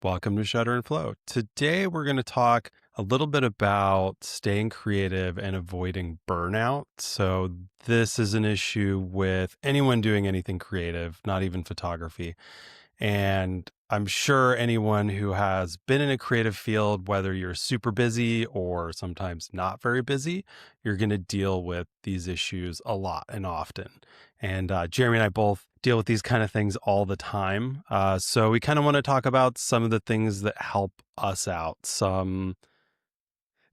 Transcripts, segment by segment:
Welcome to Shutter and Flow. Today, we're going to talk a little bit about staying creative and avoiding burnout. So, this is an issue with anyone doing anything creative, not even photography. And I'm sure anyone who has been in a creative field, whether you're super busy or sometimes not very busy, you're going to deal with these issues a lot and often. And Jeremy and I both deal with these kind of things all the time. So we kind of want to talk about some of the things that help us out, some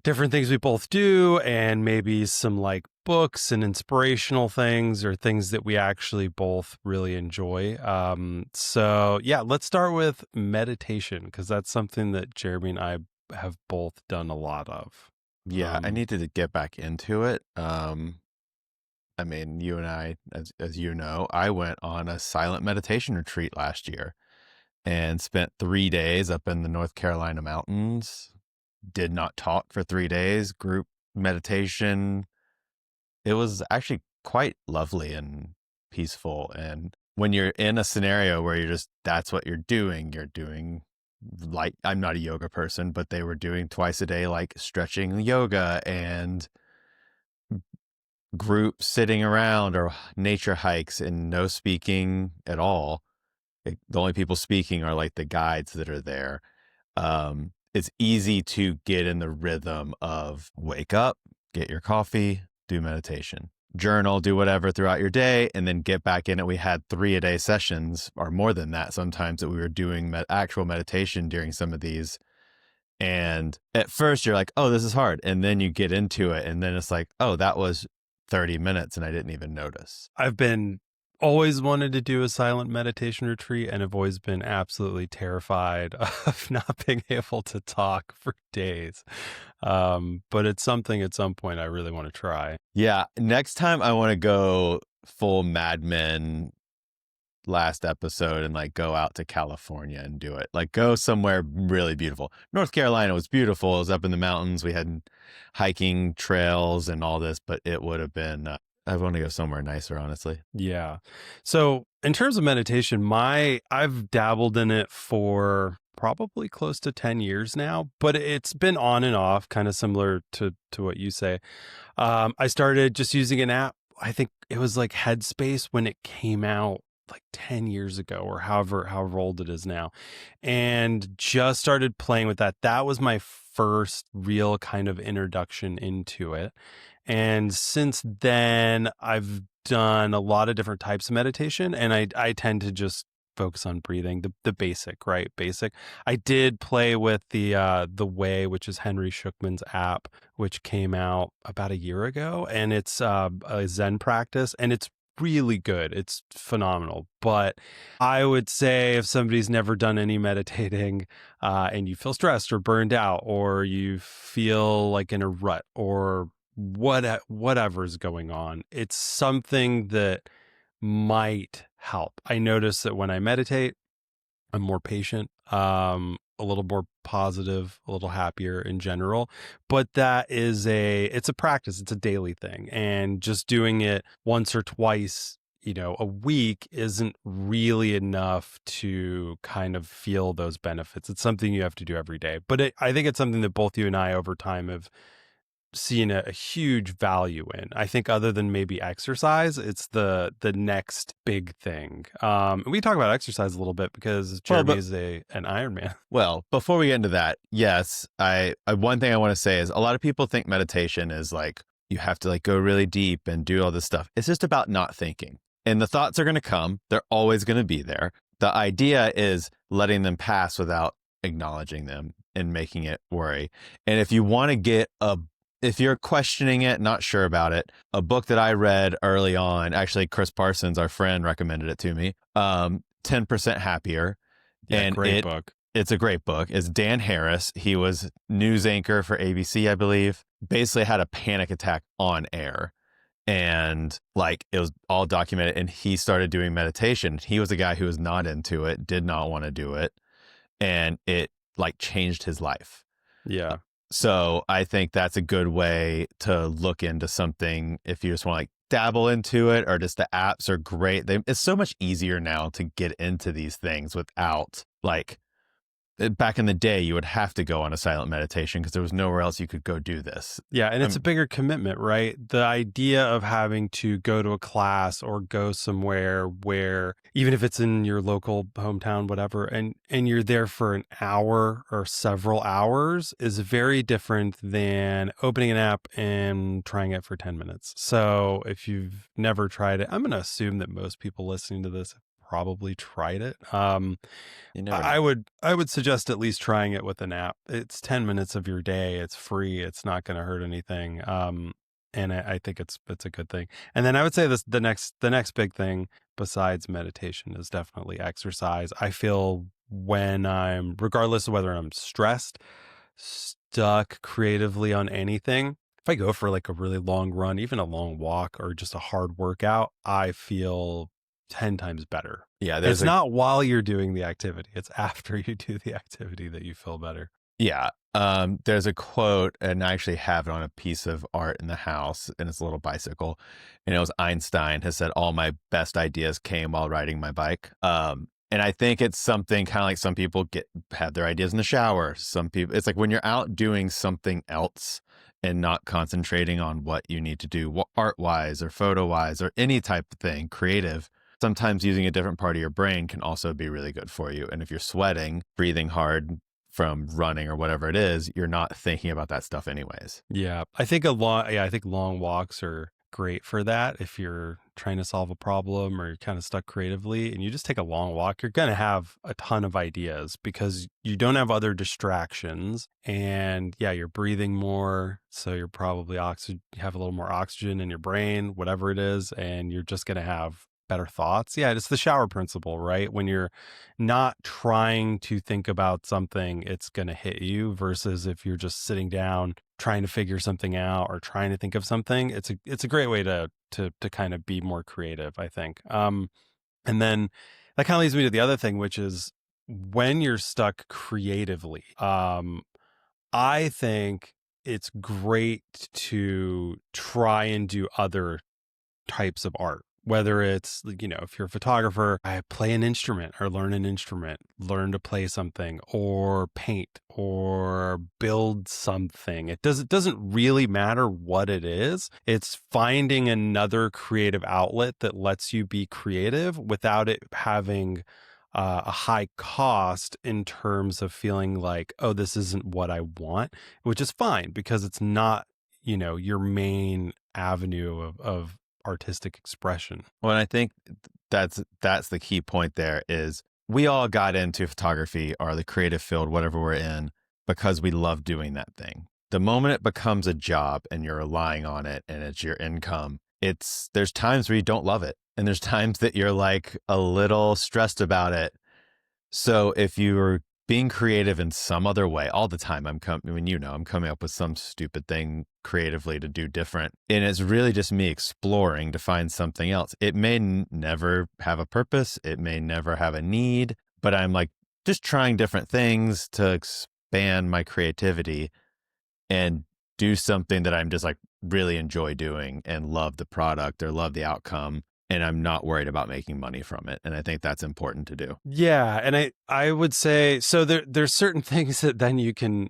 different things we both do, and maybe some like books and inspirational things or things that we actually both really enjoy. So yeah, let's start with meditation because that's something that Jeremy and I have both done a lot of. Yeah, I needed to get back into it. I mean, you and I, as you know, I went on a silent meditation retreat last year and spent 3 days up in the North Carolina mountains. Did not talk for 3 days, group meditation. It was actually quite lovely and peaceful. And when you're in a scenario where that's what you're doing like, I'm not a yoga person, but they were doing twice a day, like stretching yoga and group sitting around or nature hikes and no speaking at all. The only people speaking are like the guides that are there. It's easy to get in the rhythm of wake up, get your coffee, do meditation, journal, do whatever throughout your day, and then get back in it. We had 3-a-day sessions or more than that sometimes that we were doing actual meditation during some of these. And at first you're like, oh, this is hard. And then you get into it. And then it's like, oh, that was 30 minutes and I didn't even notice. I've been always wanted to do a silent meditation retreat and have always been absolutely terrified of not being able to talk for days. But it's something at some point I really want to try. Yeah. Next time I want to go full Mad Men last episode and like go out to California and do it. Like go somewhere really beautiful. North Carolina was beautiful. It was up in the mountains. We had hiking trails and all this, but it would have been I want to go somewhere nicer, honestly. Yeah. So in terms of meditation, I've dabbled in it for probably close to 10 years now, but it's been on and off, kind of similar to what you say. I started just using an app. I think it was like Headspace when it came out like 10 years ago or however old it is now, and just started playing with that. That was my first real kind of introduction into it. And since then, I've done a lot of different types of meditation, and I tend to just focus on breathing, the basic, right? Basic. I did play with the Way, which is Henry Shookman's app, which came out about a year ago, and it's a Zen practice, and it's really good. It's phenomenal. But I would say if somebody's never done any meditating and you feel stressed or burned out, or you feel like in a rut or whatever's going on, it's something that might help. I notice that when I meditate, I'm more patient, a little more positive, a little happier in general. But it's a practice. It's a daily thing. And just doing it once or twice, a week isn't really enough to kind of feel those benefits. It's something you have to do every day. But I think it's something that both you and I over time have seen a huge value in. I think other than maybe exercise, it's the next big thing. And we talk about exercise a little bit because Jeremy is an Ironman. Well, before we get into that, yes, I one thing I want to say is a lot of people think meditation is like you have to like go really deep and do all this stuff. It's just about not thinking. And the thoughts are going to come. They're always going to be there. The idea is letting them pass without acknowledging them and making it worry. And if you want to if you're questioning it, not sure about it, a book that I read early on, actually Chris Parsons, our friend, recommended it to me, 10% Happier. Yeah, and great book. It's a great book. It's Dan Harris. He was news anchor for ABC, I believe. Basically had a panic attack on air. And like it was all documented. And he started doing meditation. He was a guy who was not into it, did not want to do it. And it like changed his life. Yeah. So I think that's a good way to look into something if you just want to like dabble into it, or just the apps are great. It's so much easier now to get into these things without like back in the day, you would have to go on a silent meditation because there was nowhere else you could go do this. Yeah, and it's a bigger commitment, right? The idea of having to go to a class or go somewhere where, even if it's in your local hometown, whatever, and you're there for an hour or several hours is very different than opening an app and trying it for 10 minutes. So if you've never tried it, I'm going to assume that most people listening to this have probably tried it. You never know. I would suggest at least trying it with an app. It's 10 minutes of your day. It's free. It's not going to hurt anything. And I think it's a good thing. And then I would say the next big thing besides meditation is definitely exercise. I feel when regardless of whether I'm stressed, stuck creatively on anything, if I go for like a really long run, even a long walk or just a hard workout, I feel 10 times better. Yeah, It's not while you're doing the activity. It's after you do the activity that you feel better. Yeah. There's a quote, and I actually have it on a piece of art in the house, and it's a little bicycle. And it was Einstein has said, all my best ideas came while riding my bike. And I think it's something kind of like some people have their ideas in the shower. Some people, it's like when you're out doing something else and not concentrating on what you need to do art wise or photo wise or any type of thing creative. Sometimes using a different part of your brain can also be really good for you. And if you're sweating, breathing hard from running or whatever it is, you're not thinking about that stuff anyways. Yeah. I think long walks are great for that. If you're trying to solve a problem or you're kind of stuck creatively and you just take a long walk, you're going to have a ton of ideas because you don't have other distractions. And yeah, you're breathing more. So you're probably you have a little more oxygen in your brain, whatever it is. And you're just going to have better thoughts. Yeah, it's the shower principle, right? When you're not trying to think about something, it's going to hit you versus if you're just sitting down trying to figure something out or trying to think of something. It's a great way to kind of be more creative, I think. And then that kind of leads me to the other thing, which is when you're stuck creatively, I think it's great to try and do other types of art. Whether it's, if you're a photographer, I play an instrument or learn an instrument, learn to play something or paint or build something. It doesn't really matter what it is. It's finding another creative outlet that lets you be creative without it having a high cost in terms of feeling like, oh, this isn't what I want, which is fine because it's not, your main avenue of artistic expression. Well, and I think that's the key point there is we all got into photography or the creative field, whatever we're in, because we love doing that thing. The moment it becomes a job and you're relying on it and it's your income, there's times where you don't love it. And there's times that you're like a little stressed about it. So if you're being creative in some other way all the time, I'm coming up with some stupid thing creatively to do different. And it's really just me exploring to find something else. It may never have a purpose. It may never have a need, but I'm like just trying different things to expand my creativity and do something that I'm just like really enjoy doing and love the product or love the outcome. And I'm not worried about making money from it. And I think that's important to do. Yeah. And I would say, so there's certain things that then you can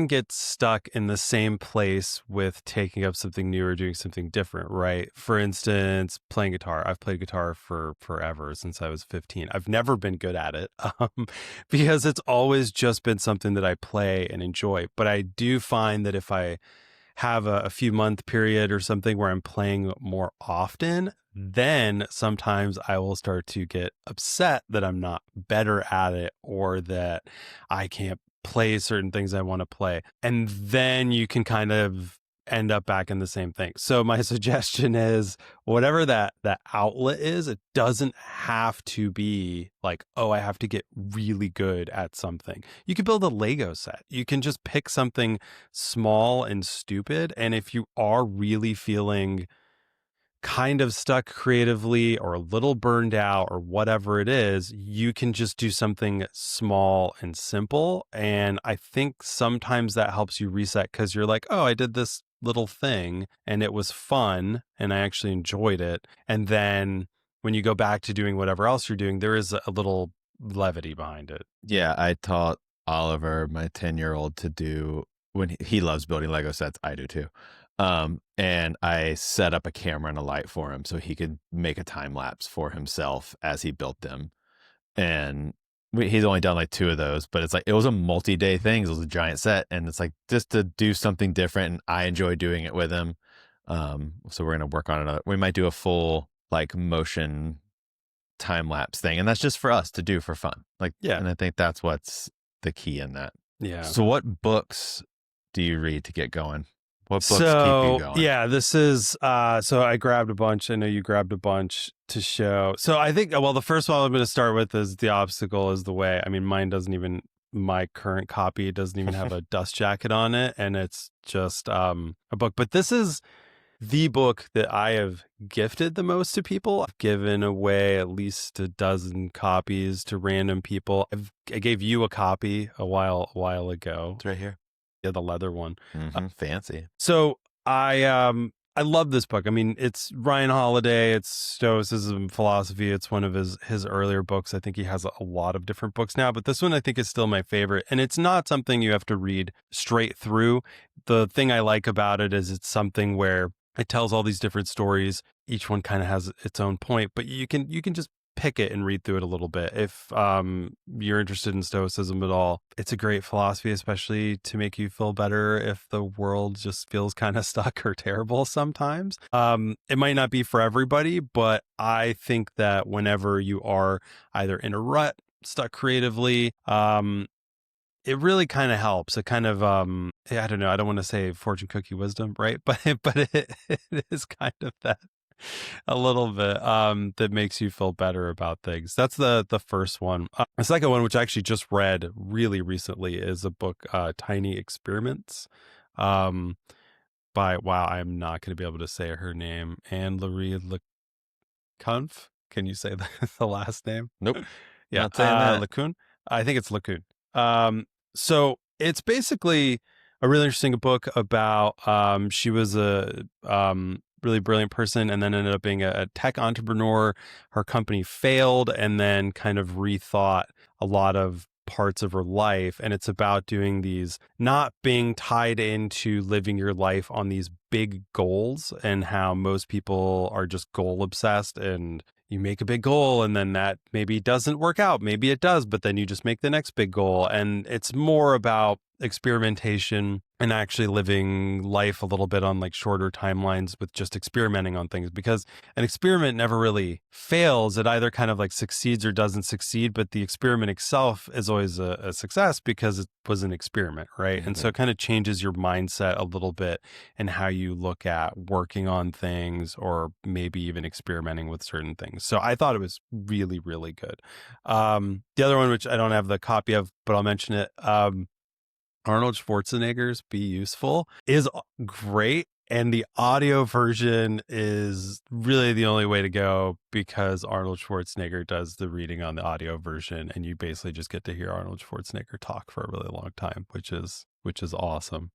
get stuck in the same place with taking up something new or doing something different, right? For instance, playing guitar. I've played guitar for forever, since I was 15. I've never been good at it because it's always just been something that I play and enjoy. But I do find that if I have a few month period or something where I'm playing more often, then sometimes I will start to get upset that I'm not better at it or that I can't play certain things I want to play. And then you can kind of end up back in the same thing. So my suggestion is whatever that outlet is, it doesn't have to be like, oh, I have to get really good at something. You could build a Lego set. You can just pick something small and stupid. And if you are really feeling kind of stuck creatively or a little burned out or whatever it is, you can just do something small and simple. And I think sometimes that helps you reset because you're like, oh, I did this little thing and it was fun and I actually enjoyed it. And then when you go back to doing whatever else you're doing, there is a little levity behind it. Yeah, I taught Oliver, my 10-year-old, to do when he loves building Lego sets. I do too. And I set up a camera and a light for him so he could make a time lapse for himself as he built them. And he's only done like 2 of those, but it's like it was a multi-day thing. It was a giant set, and it's like just to do something different, and I enjoy doing it with him. So we're gonna work on another. We might do a full like motion time lapse thing, and that's just for us to do for fun. Like, Yeah. and I think that's what's the key in that. Yeah. So, what books do you read to get going? What books keep So you going? yeah, this is so I grabbed a bunch. I know you grabbed a bunch to show. So I think, well, the first one I'm going to start with is The Obstacle is the Way. I mean, my current copy doesn't even have a dust jacket on it, and it's just a book. But this is the book that I have gifted the most to people. I've given away at least a dozen copies to random people. I gave you a copy a while ago. It's right here. Yeah, the leather one. Fancy. So I love this book. I mean, it's Ryan Holiday. It's Stoicism philosophy. It's one of his earlier books. I think he has a lot of different books now, but this one I think is still my favorite. And it's not something you have to read straight through. The thing I like about it is it's something where it tells all these different stories. Each one kind of has its own point, but you can just pick it and read through it a little bit. If you're interested in Stoicism at all, it's a great philosophy, especially to make you feel better if the world just feels kind of stuck or terrible sometimes. It might not be for everybody, but I think that whenever you are either in a rut, stuck creatively, it really kind of helps. It kind of, I don't know. I don't want to say fortune cookie wisdom, right? But it is kind of that a little bit that makes you feel better about things. That's the first one. The second one, which I actually just read really recently, is a book, Tiny Experiments, by, wow, I'm not going to be able to say her name, Anne-Laurie LeCunff. Can you say the last name? Nope. Yeah, Not saying that. LeCun. I think it's LeCun. So it's basically a really interesting book about she was a really brilliant person and then ended up being a tech entrepreneur. Her company failed and then kind of rethought a lot of parts of her life. And it's about doing these, not being tied into living your life on these big goals, and how most people are just goal obsessed, and you make a big goal and then that maybe doesn't work out. Maybe it does, but then you just make the next big goal. And it's more about experimentation and actually living life a little bit on like shorter timelines with just experimenting on things, because an experiment never really fails. It either kind of like succeeds or doesn't succeed, but the experiment itself is always a success because it was an experiment, right? Mm-hmm. And so it kind of changes your mindset a little bit and how you look at working on things or maybe even experimenting with certain things. So I thought it was really, really good. The other one, which I don't have the copy of, but I'll mention it, Arnold Schwarzenegger's Be Useful, is great. And the audio version is really the only way to go, because Arnold Schwarzenegger does the reading on the audio version, and you basically just get to hear Arnold Schwarzenegger talk for a really long time, which is awesome.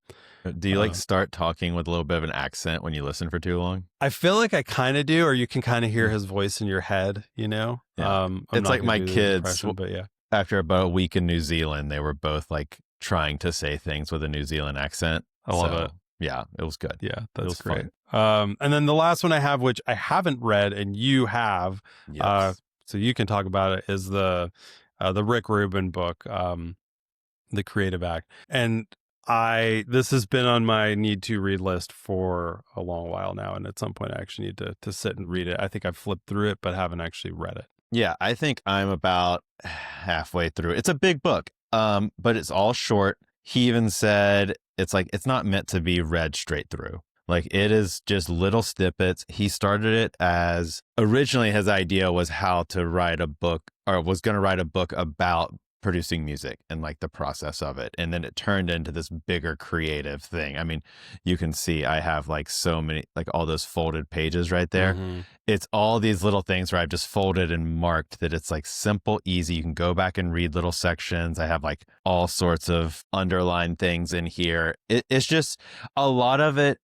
Do you like start talking with a little bit of an accent when you listen for too long? I feel like I kind of do, or you can kind of hear his voice in your head, you know? Yeah. It's like my kids, but yeah. After about a week in New Zealand, they were both like trying to say things with a New Zealand accent. I love it. Yeah, it was good. Yeah, that's great. And then the last one I have, which I haven't read and you have, yes. So you can talk about it, is the Rick Rubin book, The Creative Act. And this has been on my need to read list for a long while now, and at some point I actually need to sit and read it. I think I've flipped through it but haven't actually read it. Yeah, I think I'm about halfway through. It's a big book, but it's all short. He even said it's like it's not meant to be read straight through. Like, it is just little snippets. He started it as, originally his idea was how to write a book, or was going to write a book about producing music and like the process of it. And then it turned into this bigger creative thing. I mean, you can see I have like so many, like all those folded pages right there. Mm-hmm. It's all these little things where I've just folded and marked that it's like simple, easy. You can go back and read little sections. I have like all sorts of underlined things in here. It's just a lot of it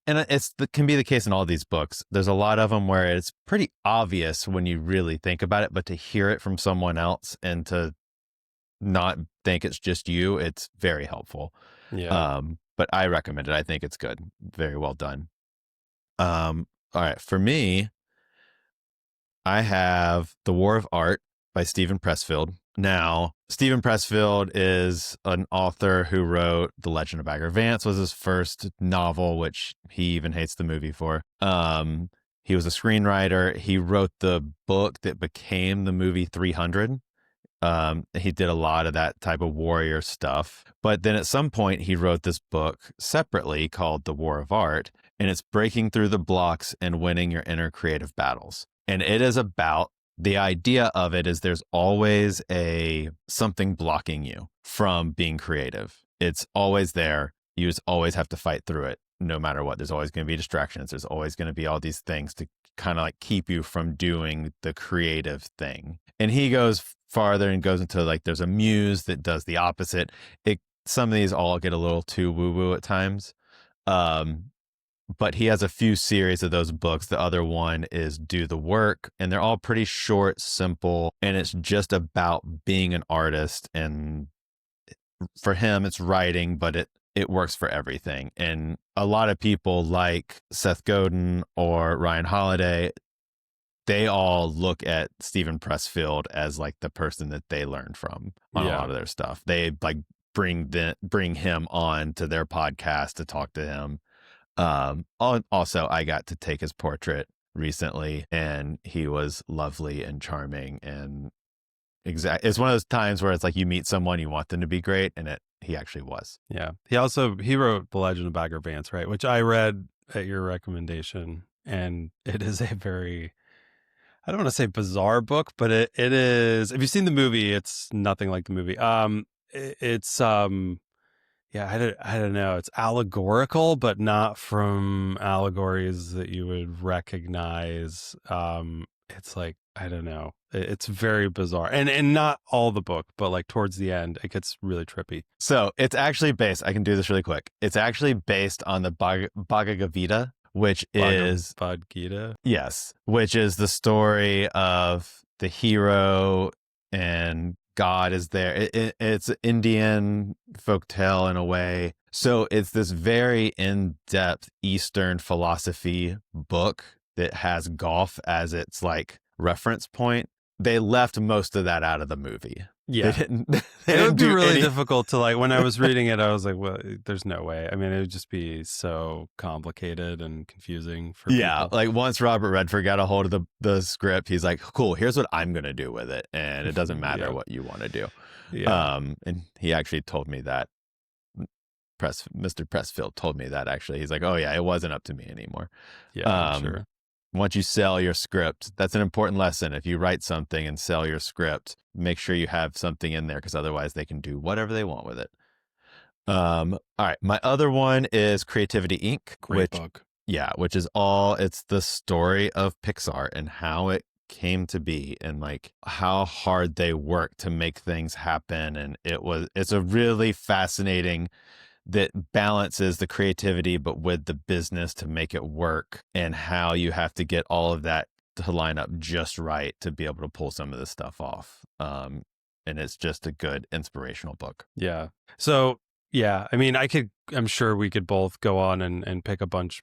And can be the case in all these books. There's a lot of them where it's pretty obvious when you really think about it, but to hear it from someone else and to not think it's just you, it's very helpful. Yeah. But I recommend it. I think it's good. Very well done. All right. For me, I have The War of Art by Stephen Pressfield. Now, Stephen Pressfield is an author who wrote The Legend of Bagger Vance was his first novel, which he even hates the movie for. He was a screenwriter. He wrote the book that became the movie 300. He did a lot of that type of warrior stuff. But then at some point, he wrote this book separately called The War of Art, and it's breaking through the blocks and winning your inner creative battles. And it is about the idea of it is there's always something blocking you from being creative. It's always there. You just always have to fight through it no matter what. There's always going to be distractions. There's always going to be all these things to kind of like keep you from doing the creative thing. And he goes farther and goes into like there's a muse that does the opposite. Some of these all get a little too woo-woo at times. But he has a few series of those books. The other one is Do the Work, and they're all pretty short, simple, and it's just about being an artist. And for him, it's writing, but it works for everything. And a lot of people like Seth Godin or Ryan Holiday, they all look at Stephen Pressfield as like the person that they learned from on a lot of their stuff. They like bring him on to their podcast to talk to him. Also, I got to take his portrait recently, and he was lovely and charming, and it's one of those times where it's like you meet someone, you want them to be great, and he actually was. Yeah. He wrote The Legend of Bagger Vance, right? Which I read at your recommendation, and it is a very, I don't want to say bizarre book, but it is. If you've seen the movie, it's nothing like the movie. Yeah, I don't know. It's allegorical, but not from allegories that you would recognize. It's like, I don't know. It's very bizarre. And not all the book, but like towards the end, it gets really trippy. So it's actually based, I can do this really quick. It's actually based on the Bhagavad Gita, which is Bhagavad Gita. Yes, which is the story of the hero and God is there. It's an Indian folktale in a way. So it's this very in-depth Eastern philosophy book that has golf as its like reference point. They left most of that out of the movie. Yeah. It would be really difficult to like, when I was reading it, I was like, well, there's no way. I mean, it would just be so complicated and confusing for people. Like once Robert Redford got a hold of the script, he's like, cool, here's what I'm going to do with it. And it doesn't matter what you want to do. Yeah. And he actually told me that, Mr. Pressfield told me that actually. He's like, oh yeah, it wasn't up to me anymore. Yeah, I'm sure. Once you sell your script, that's an important lesson. If you write something and sell your script, make sure you have something in there because otherwise they can do whatever they want with it. All right. My other one is Creativity Inc. Great book. Yeah, which is it's the story of Pixar and how it came to be and like how hard they worked to make things happen. And it's a really fascinating that balances the creativity, but with the business to make it work and how you have to get all of that to line up just right to be able to pull some of this stuff off. And it's just a good inspirational book. Yeah. So, yeah, I mean, I'm sure we could both go on and pick a bunch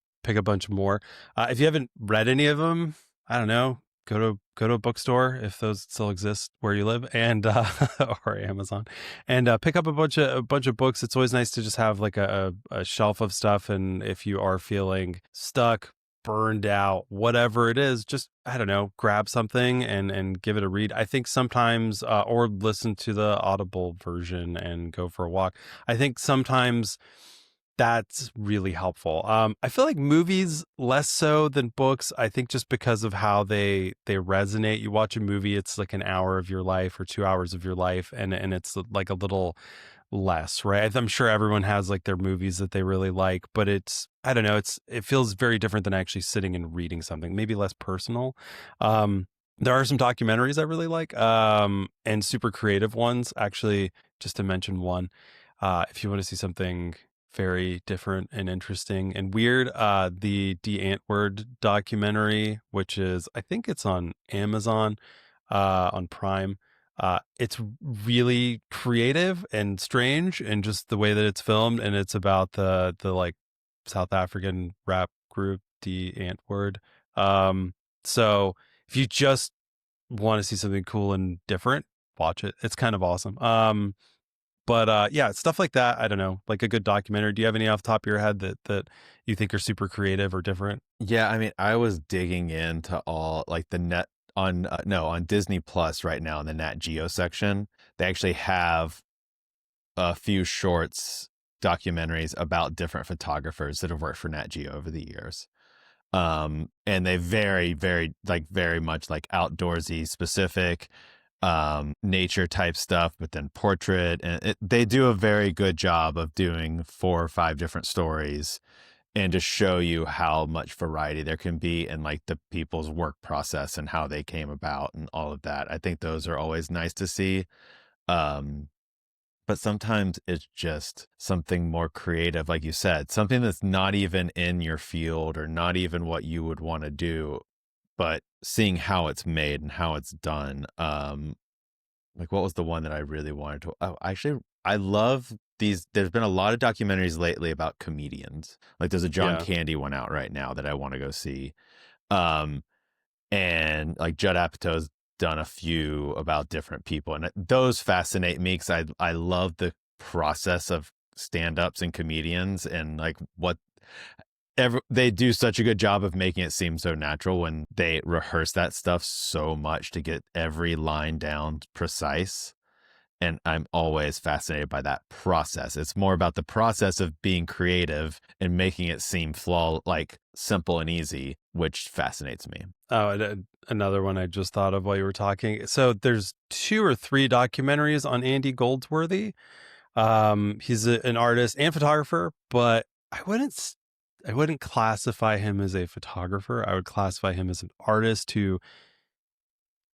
more. If you haven't read any of them, I don't know, go to a bookstore if those still exist where you live, and or Amazon, and pick up a bunch of books. It's always nice to just have like a shelf of stuff, and if you are feeling stuck, burned out, whatever it is, just, I don't know, grab something and give it a read. I think sometimes or listen to the Audible version and go for a walk. I think sometimes that's really helpful. I feel like movies less so than books. I think just because of how they resonate. You watch a movie, it's like an hour of your life or 2 hours of your life, and it's like a little less, right? I'm sure everyone has like their movies that they really like, but I don't know, it feels very different than actually sitting and reading something, maybe less personal. There are some documentaries I really like, and super creative ones. Actually, just to mention one, if you want to see something very different and interesting and weird. The Antwoord documentary, which is, I think it's on Amazon, on Prime. It's really creative and strange, and just the way that it's filmed, and it's about the like South African rap group, the Antwoord. So if you just want to see something cool and different, watch it. It's kind of awesome. But yeah, stuff like that. I don't know, like a good documentary. Do you have any off the top of your head that you think are super creative or different? Yeah, I mean, I was digging into all like the net on no, on Disney Plus right now in the Nat Geo section. They actually have a few shorts documentaries about different photographers that have worked for Nat Geo over the years. And they very much like outdoorsy specific, nature type stuff, but then portrait, and they do a very good job of doing 4 or 5 different stories and to show you how much variety there can be in like the people's work process and how they came about and all of that. I think those are always nice to see. Um, but sometimes it's just something more creative, like you said, something that's not even in your field or not even what you would want to do, but seeing how it's made and how it's done. Like what was the one that I really wanted to? Oh, actually, I love these. There's been a lot of documentaries lately about comedians. Like there's a John Yeah. Candy one out right now that I want to go see. Um, and like Judd Apatow's done a few about different people, and those fascinate me because I love the process of stand-ups and comedians and like what they do such a good job of making it seem so natural when they rehearse that stuff so much to get every line down precise. And I'm always fascinated by that process. It's more about the process of being creative and making it seem like simple and easy, which fascinates me. Oh, another one I just thought of while you were talking. So there's 2 or 3 documentaries on Andy Goldsworthy. He's an artist and photographer, but I wouldn't classify him as a photographer. I would classify him as an artist who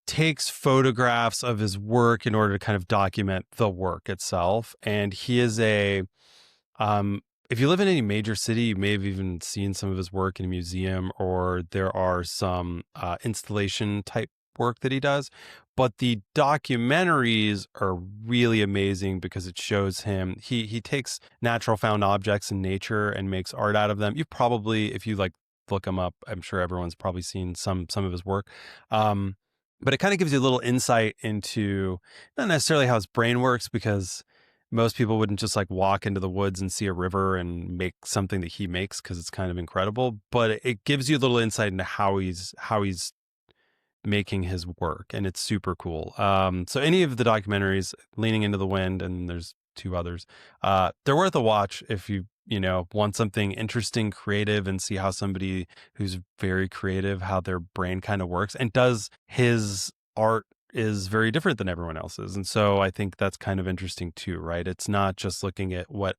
takes photographs of his work in order to kind of document the work itself. And he is um, if you live in any major city, you may have even seen some of his work in a museum, or there are some installation type work that he does. But the documentaries are really amazing because it shows him, he takes natural found objects in nature and makes art out of them. You've probably, if you like look him up, I'm sure everyone's probably seen some of his work. Um, but it kind of gives you a little insight into not necessarily how his brain works, because most people wouldn't just like walk into the woods and see a river and make something that he makes because it's kind of incredible. But it gives you a little insight into how he's making his work, and it's super cool. So any of the documentaries, Leaning into the Wind, and there's 2 others, they're worth a watch if you want something interesting, creative, and see how somebody who's very creative, how their brain kind of works, and does his art is very different than everyone else's. And so I think that's kind of interesting too, right? It's not just looking at what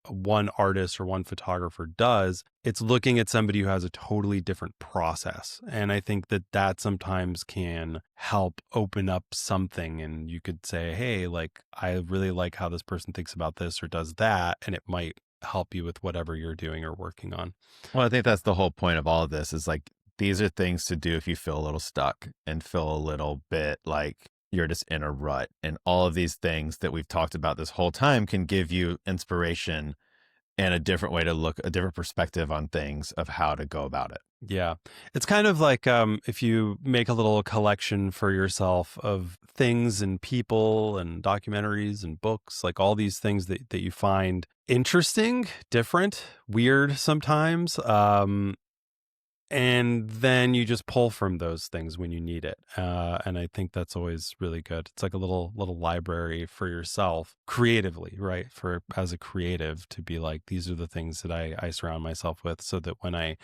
one artist or one photographer does. It's looking at somebody who has a totally different process. And I think that sometimes can help open up something. And you could say, hey, like, I really like how this person thinks about this or does that. And it might help you with whatever you're doing or working on. Well, I think that's the whole point of all of this is like these are things to do if you feel a little stuck and feel a little bit like you're just in a rut. And all of these things that we've talked about this whole time can give you inspiration and a different way to look, a different perspective on things of how to go about it. Yeah. It's kind of like if you make a little collection for yourself of things and people and documentaries and books, like all these things that you find interesting, different, weird sometimes. And then you just pull from those things when you need it. And I think that's always really good. It's like a little library for yourself creatively, right? For as a creative to be like, these are the things that I surround myself with, so that when I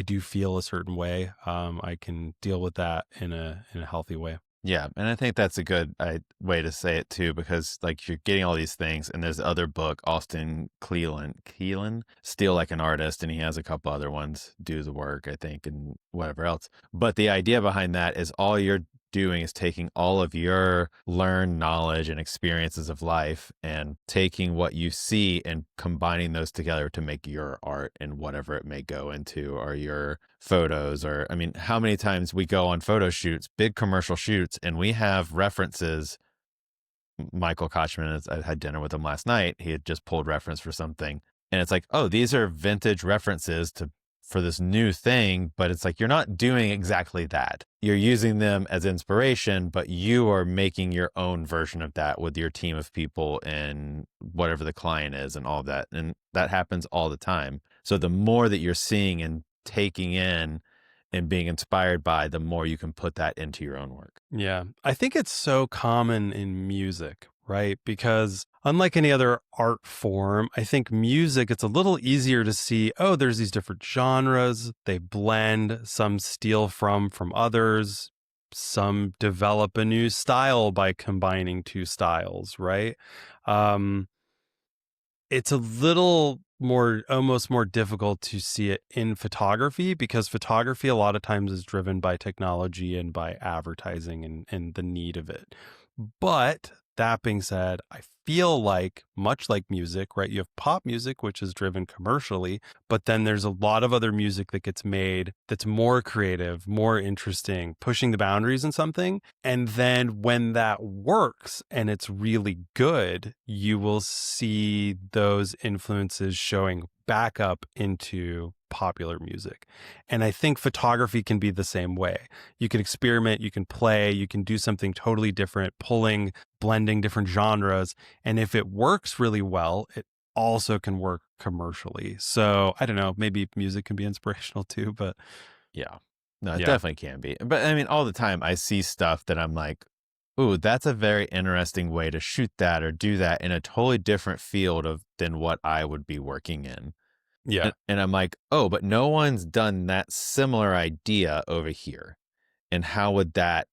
do feel a certain way, I can deal with that in a healthy way. Yeah, and I think that's a good way to say it too, because like you're getting all these things, and there's the other book, Austin Keelan, Steal Like an Artist, and he has a couple other ones, Do the Work, I think, and whatever else. But the idea behind that is all you're doing is taking all of your learned knowledge and experiences of life and taking what you see and combining those together to make your art and whatever it may go into, or your photos. Or, I mean, how many times we go on photo shoots, big commercial shoots, and we have references. Michael Kochman, I had dinner with him last night. He had just pulled reference for something. And it's like, oh, these are vintage references for this new thing, but it's like you're not doing exactly that. You're using them as inspiration, but you are making your own version of that with your team of people and whatever the client is and all that. And that happens all the time. So the more that you're seeing and taking in and being inspired by, the more you can put that into your own work. Yeah. I think it's so common in music, right? Because unlike any other art form, I think music, it's a little easier to see, oh, there's these different genres. They blend, some steal from others. Some develop a new style by combining two styles, right? It's a little more, almost more difficult to see it in photography, because photography a lot of times is driven by technology and by advertising and the need of it. But that being said, I feel like, much like music, right? You have pop music, which is driven commercially, but then there's a lot of other music that gets made that's more creative, more interesting, pushing the boundaries in something. And then when that works and it's really good, you will see those influences showing back up into popular music. And I think photography can be the same way. You can experiment, you can play, you can do something totally different, blending different genres. And if it works really well, it also can work commercially. So I don't know, maybe music can be inspirational too, but Yeah. No, it yeah. definitely can be. But I mean, all the time I see stuff that I'm like, ooh, that's a very interesting way to shoot that or do that in a totally different field than what I would be working in. Yeah. And I'm like, oh, but no one's done that similar idea over here. And how would that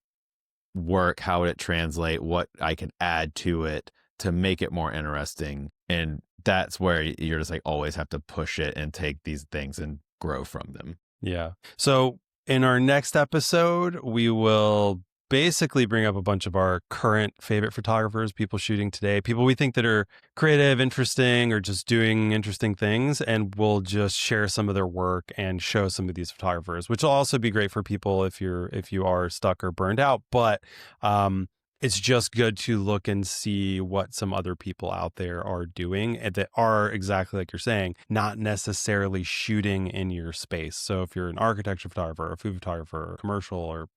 work? How would it translate? What I can add to it to make it more interesting? And that's where you're just like always have to push it and take these things and grow from them. Yeah. So in our next episode, we will basically bring up a bunch of our current favorite photographers, people shooting today, people we think that are creative, interesting, or just doing interesting things. And we'll just share some of their work and show some of these photographers, which will also be great for people if you are stuck or burned out. But it's just good to look and see what some other people out there are doing and that are exactly like you're saying, not necessarily shooting in your space. So if you're an architecture photographer, a food photographer, commercial, or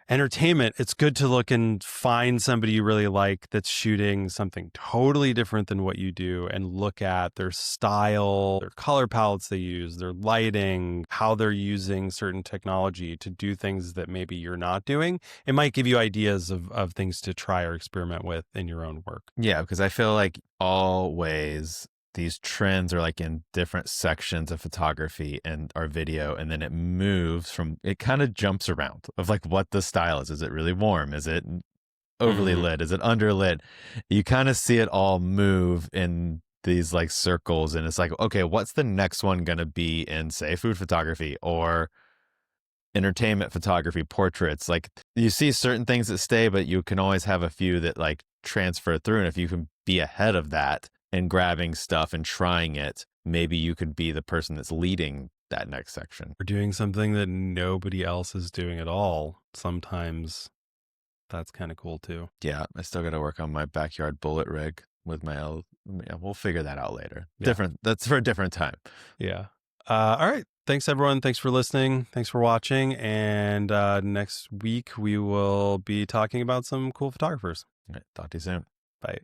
entertainment, it's good to look and find somebody you really like that's shooting something totally different than what you do, and look at their style, their color palettes they use, their lighting, how they're using certain technology to do things that maybe you're not doing. It might give you ideas of things to try or experiment with in your own work. Yeah, because I feel like always these trends are like in different sections of photography and our video, and then it kind of jumps around of like what the style is. Is it really warm? Is it overly lit? Is it underlit? You kind of see it all move in these like circles, and it's like, okay, what's the next one going to be in, say, food photography or entertainment photography, portraits? Like you see certain things that stay, but you can always have a few that like transfer through. And if you can be ahead of that and grabbing stuff and trying it, maybe you could be the person that's leading that next section. Or doing something that nobody else is doing at all. Sometimes that's kind of cool too. Yeah, I still got to work on my backyard bullet rig with my yeah, we'll figure that out later. Yeah. That's for a different time. Yeah. All right. Thanks, everyone. Thanks for listening. Thanks for watching. And next week, we will be talking about some cool photographers. All right, talk to you soon. Bye.